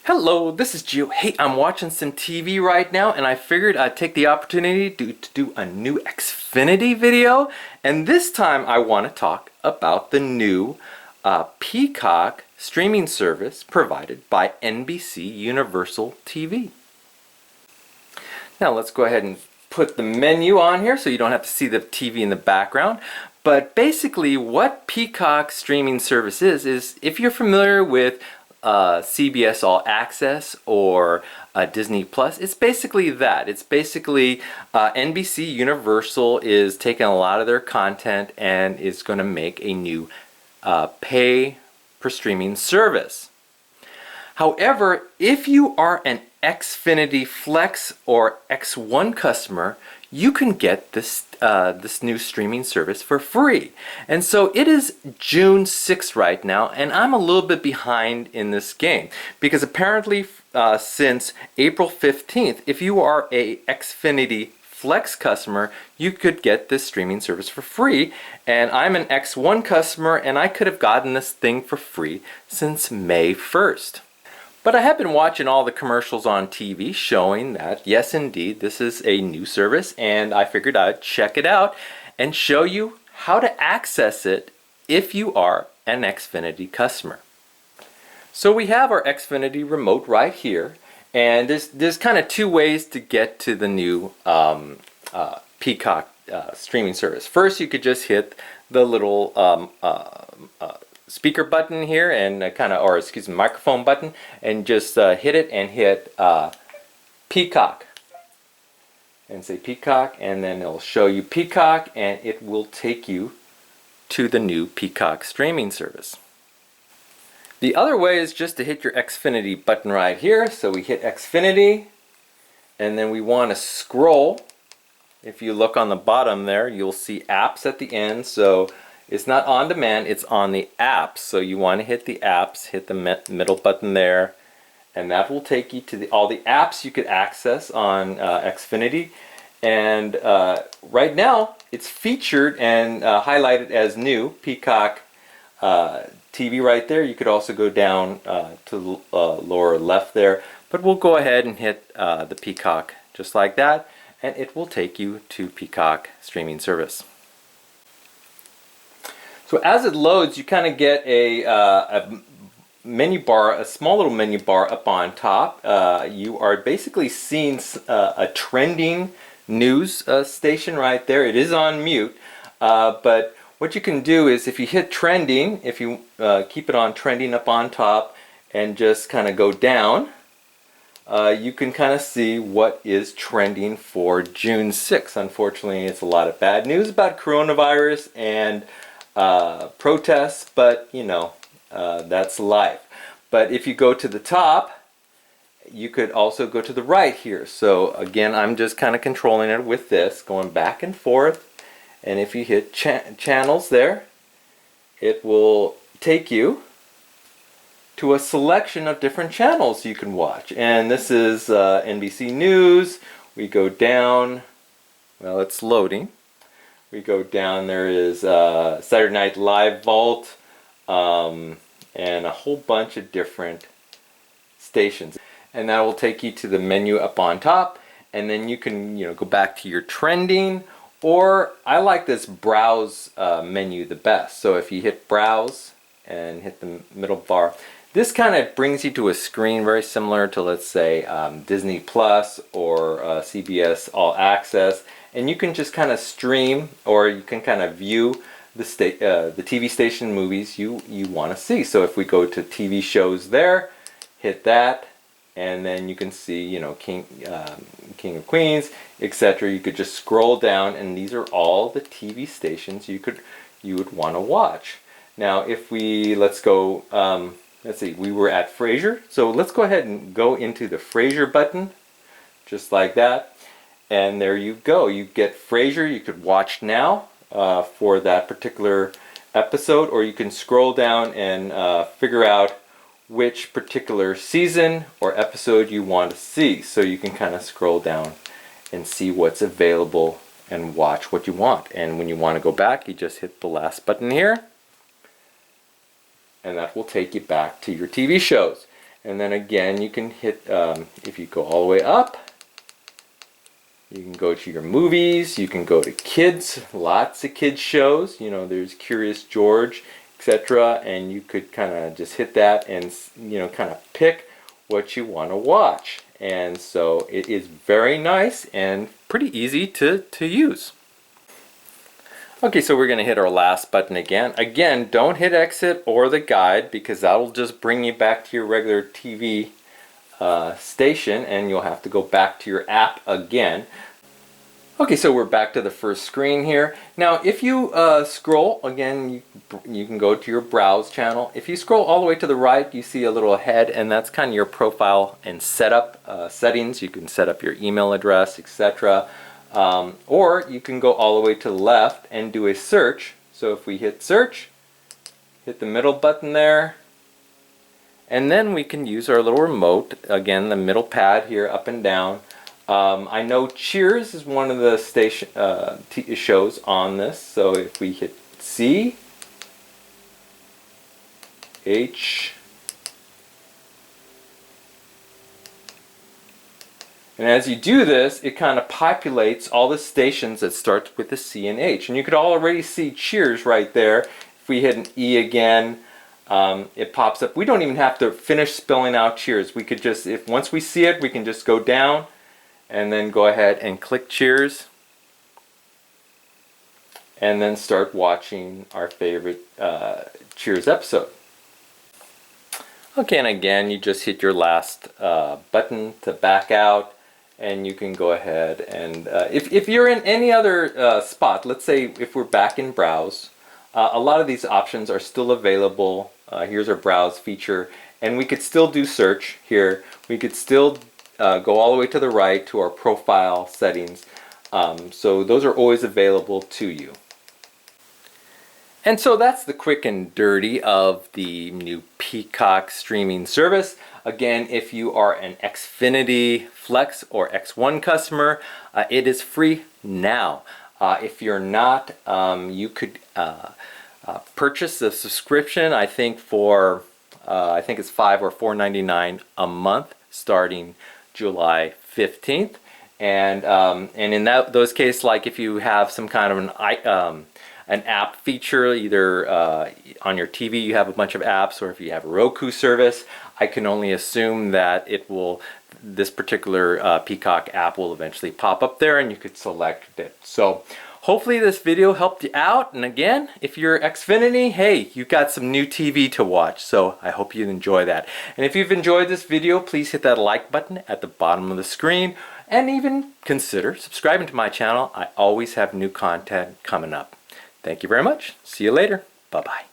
Hello, this is Gio. Hey, I'm watching some TV right now and I figured I'd take the opportunity to do a new Xfinity video. And this time I want to talk about the new Peacock streaming service provided by NBC Universal TV. Now let's go ahead and put the menu on here so you don't have to see the TV in the background. But basically what Peacock streaming service is if you're familiar with CBS All Access or Disney Plus, it's basically that. It's basically NBC Universal is taking a lot of their content and is going to make a new pay per streaming service. However, if you are an Xfinity Flex or X1 customer, you can get this new streaming service for free. And so it is June 6th right now, and I'm a little bit behind in this game because apparently since April 15th, if you are a Xfinity Flex customer, you could get this streaming service for free. And I'm an X1 customer, and I could have gotten this thing for free since May 1st. But I have been watching all the commercials on TV showing that, yes indeed, this is a new service, and I figured I'd check it out and show you how to access it if you are an Xfinity customer. So we have our Xfinity remote right here, and there's kind of two ways to get to the new Peacock streaming service. First, you could just hit the little speaker button here and microphone button, and just hit it and hit Peacock and say Peacock, and then it'll show you Peacock and it will take you to the new Peacock streaming service. The other way is just to hit your Xfinity button right here. So we hit Xfinity and then we want to scroll. If you look on the bottom there, you'll see apps at the end. So it's not on demand, it's on the apps. So you want to hit the apps, hit the middle button there, and that will take you to all the apps you could access on Xfinity. And right now, it's featured and highlighted as new Peacock TV right there. You could also go down to the lower left there, but we'll go ahead and hit the Peacock just like that, and it will take you to Peacock streaming service. So as it loads, you kind of get a menu bar, a small little menu bar up on top. You are basically seeing a trending news station right there. It is on mute, but what you can do is if you hit trending, if you keep it on trending up on top and just kind of go down, you can kind of see what is trending for June 6th. Unfortunately, it's a lot of bad news about coronavirus and protests, but you know, that's life. But if you go to the top, you could also go to the right here. So again, I'm just kind of controlling it with this, going back and forth, and if you hit channels there, it will take you to a selection of different channels you can watch. And this is NBC News. We go down, well, it's loading. We go down, there is Saturday Night Live Vault, and a whole bunch of different stations. And that will take you to the menu up on top, and then you can go back to your trending, or I like this browse menu the best. So if you hit browse and hit the middle bar, this kind of brings you to a screen very similar to, let's say, Disney Plus or CBS All Access. And you can just kind of stream, or you can kind of view the TV station movies you want to see. So if we go to TV shows there, hit that, and then you can see King of Queens, etc. You could just scroll down, and these are all the TV stations you would want to watch. Now, if let's go. Let's see. We were at Frasier, so let's go ahead and go into the Frasier button, just like that. And there you go. You get Frasier. You could watch now for that particular episode, or you can scroll down and figure out which particular season or episode you want to see. So you can kind of scroll down and see what's available and watch what you want. And when you want to go back, you just hit the last button here, and that will take you back to your TV shows. And then again, you can hit, if you go all the way up, you can go to your movies, you can go to kids, lots of kids shows, you know, there's Curious George, etc. And you could kind of just hit that and, you know, kind of pick what you want to watch. And so it is very nice and pretty easy to use. Okay, so we're going to hit our last button again. Again, don't hit exit or the guide because that'll just bring you back to your regular TV station and you'll have to go back to your app again. Okay, so we're back to the first screen here. Now, if you scroll, again, you can go to your browse channel. If you scroll all the way to the right, you see a little head, and that's kind of your profile and setup settings. You can set up your email address, etc. Or you can go all the way to the left and do a search. So if we hit search, hit the middle button there, and then we can use our little remote, again the middle pad here, up and down. I know Cheers is one of the station shows on this, so if we hit C, H, and as you do this, it kind of populates all the stations that start with the C and H. And you could already see Cheers right there. If we hit an E again, it pops up. We don't even have to finish spelling out Cheers. We could just, once we see it, we can just go down and then go ahead and click Cheers. And then start watching our favorite Cheers episode. Okay, and again, you just hit your last button to back out. And you can go ahead and, if you're in any other spot, let's say if we're back in Browse, a lot of these options are still available. Here's our Browse feature, and we could still do search here. We could still go all the way to the right to our profile settings. So those are always available to you. And so that's the quick and dirty of the new Peacock streaming service. Again, if you are an Xfinity Flex or X1 customer, it is free now. If you're not, you could purchase the subscription, I think for, I think it's $5 or $4.99 a month starting July 15th. And in those cases, like if you have some kind of an app feature, either on your TV you have a bunch of apps, or if you have a Roku service, I can only assume that it will, this particular Peacock app will eventually pop up there and you could select it. So hopefully this video helped you out, and again, if you're Xfinity, hey, you got some new TV to watch, so I hope you enjoy that. And if you've enjoyed this video, please hit that like button at the bottom of the screen, and even consider subscribing to my channel. I always have new content coming up. Thank you very much. See you later. Bye-bye.